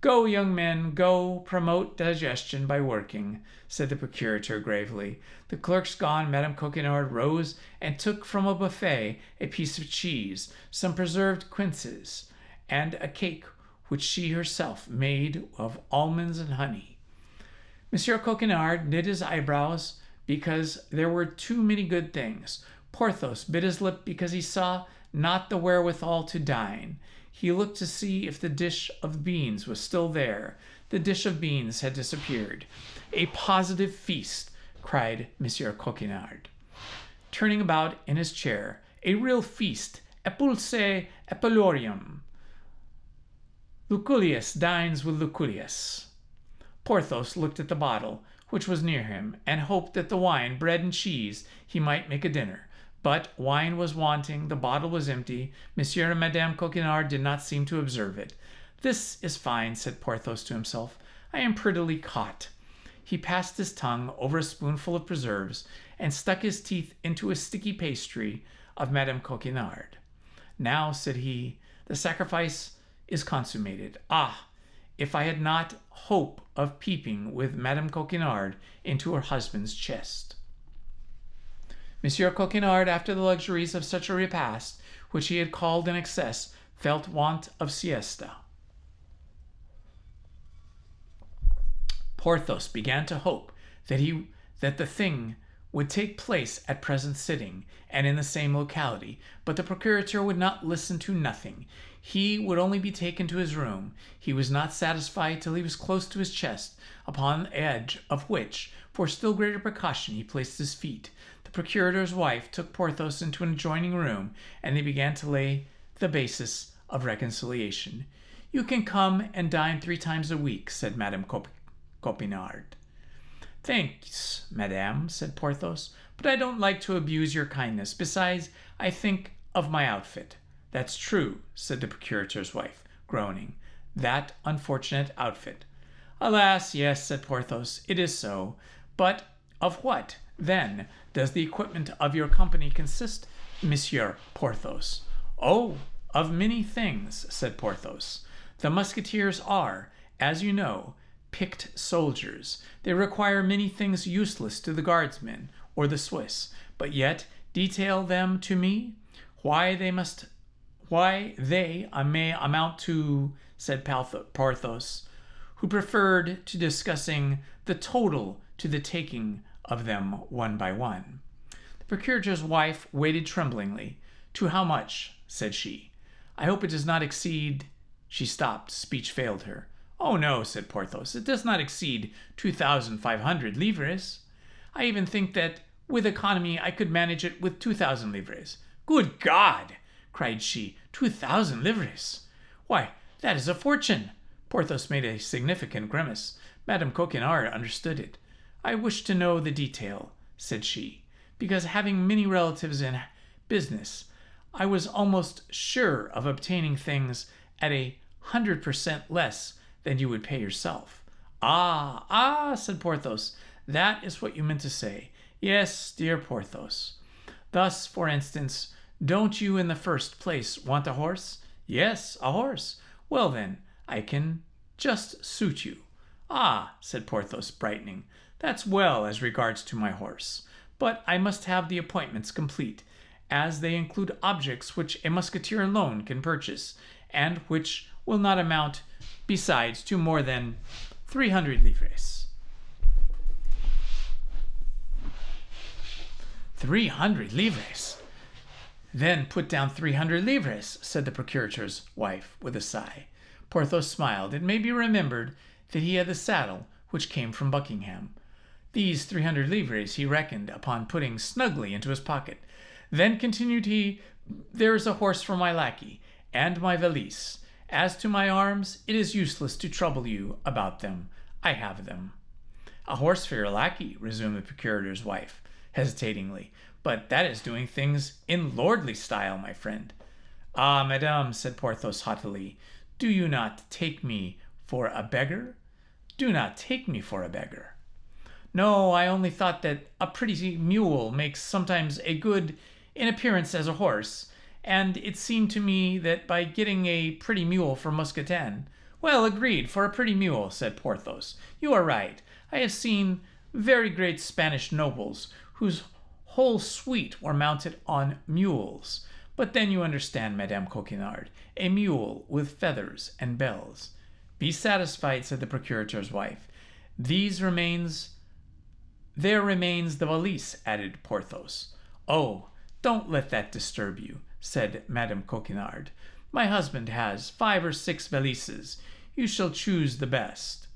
"Go, young men, go, promote digestion by working," said the procurator gravely. The clerks gone, Madame Coquenard rose and took from a buffet a piece of cheese, some preserved quinces, and a cake which she herself made of almonds and honey. Monsieur Coquenard knit his eyebrows because there were too many good things. Porthos bit his lip because he saw not the wherewithal to dine. He looked to see if the dish of beans was still there. The dish of beans had disappeared. "A positive feast," cried Monsieur Coquenard, turning about in his chair. "A real feast. Epulse epulorium. Lucullus dines with Lucullus." Porthos looked at the bottle, which was near him, and hoped that the wine, bread, and cheese he might make a dinner. But wine was wanting, the bottle was empty. Monsieur and Madame Coquenard did not seem to observe it. "This is fine," said Porthos to himself. "I am prettily caught." He passed his tongue over a spoonful of preserves, and stuck his teeth into a sticky pastry of Madame Coquenard. "Now," said he, "the sacrifice is consummated. Ah, if I had not hope of peeping with Madame Coquenard into her husband's chest." Monsieur Coquenard, after the luxuries of such a repast, which he had called in excess, felt want of siesta. Porthos began to hope that the thing would take place at present sitting, and in the same locality, but the procurator would not listen to nothing. He would only be taken to his room. He was not satisfied till he was close to his chest, upon the edge of which, for still greater precaution, he placed his feet. The procurator's wife took Porthos into an adjoining room, and they began to lay the basis of reconciliation. You can come and dine 3 times a week, said Madame Copinard. Thanks, madame, said Porthos, but I don't like to abuse your kindness. Besides, I think of my outfit. That's true, said the procurator's wife, groaning. That unfortunate outfit. Alas, yes, said Porthos, it is so. But of what, then, does the equipment of your company consist, Monsieur Porthos? Oh, of many things, said Porthos. The Musketeers are, as you know, picked soldiers. They require many things useless to the guardsmen or the Swiss, but yet detail them to me. Why they may amount to, said Porthos, who preferred to discussing the total to the taking of them one by one. The procurator's wife waited tremblingly. To how much? Said she. I hope it does not exceed. She stopped. Speech failed her. Oh, no, said Porthos. It does not exceed 2,500 livres. I even think that with economy I could manage it with 2,000 livres. Good God! Cried she. 2,000 livres! Why, that is a fortune! Porthos made a significant grimace. Madame Coquenard understood it. I wish to know the detail, said she, because having many relatives in business, I was almost sure of obtaining things at 100% less than you would pay yourself. Ah, said Porthos, that is what you meant to say. Yes, dear Porthos. Thus, for instance, don't you in the first place want a horse? Yes, a horse. Well then, I can just suit you. Ah, said Porthos, brightening, that's well as regards to my horse. But I must have the appointments complete, as they include objects which a musketeer alone can purchase, and which will not amount, besides, to more than 300 livres. 300 livres? Then put down 300 livres, said the procurator's wife, with a sigh. Porthos smiled. It may be remembered that he had the saddle which came from Buckingham. These 300 livres he reckoned upon putting snugly into his pocket. Then continued he, there is a horse for my lackey, and my valise. As to my arms, it is useless to trouble you about them. I have them. A horse for your lackey, resumed the procurator's wife, hesitatingly. But that is doing things in lordly style, my friend. Ah, madame, said Porthos haughtily, do you not take me for a beggar? Do not take me for a beggar. No, I only thought that a pretty mule makes sometimes a good in appearance as a horse, and it seemed to me that by getting a pretty mule for Mousquetin— Well, agreed, for a pretty mule, said Porthos. You are right. I have seen very great Spanish nobles whose whole suite were mounted on mules. But then you understand, Madame Coquenard, a mule with feathers and bells. Be satisfied, said the procurator's wife. There remains the valise, added Porthos. Oh, don't let that disturb you, said Madame Coquenard. My husband has 5 or 6 valises. You shall choose the best.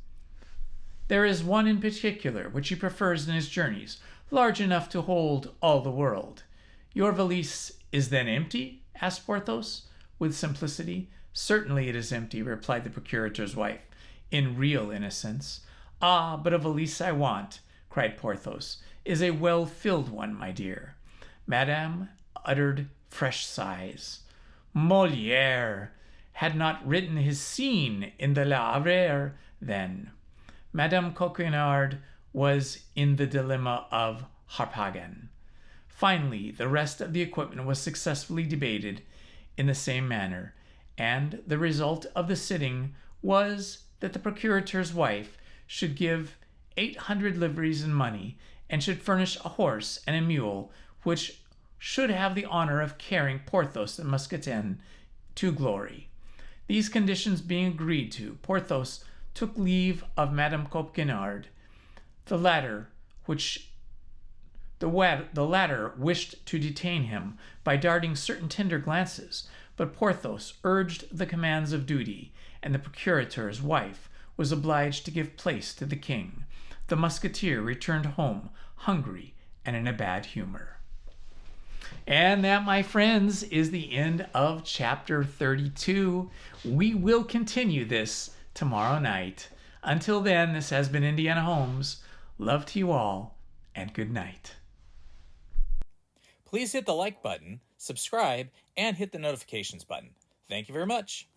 There is one in particular which he prefers in his journeys, large enough to hold all the world. Your valise is then empty? Asked Porthos, with simplicity. Certainly it is empty, replied the procurator's wife, in real innocence. Ah, but a valise I want, cried Porthos, is a well-filled one, my dear. Madame uttered fresh sighs. Molière had not written his scene in the La Havre, then. Madame Coquenard was in the dilemma of Harpagan. Finally, the rest of the equipment was successfully debated in the same manner, and the result of the sitting was that the procurator's wife should give 800 livres in money, and should furnish a horse and a mule, which should have the honor of carrying Porthos and Mousquetin to glory. These conditions being agreed to, Porthos took leave of Madame Coquenard. The latter wished to detain him by darting certain tender glances, but Porthos urged the commands of duty, and the procurator's wife was obliged to give place to the king. The musketeer returned home hungry and in a bad humor. And that, my friends, is the end of chapter 32. We will continue this tomorrow night. Until then, this has been Indiana Holmes. Love to you all, and good night. Please hit the like button, subscribe, and hit the notifications button. Thank you very much.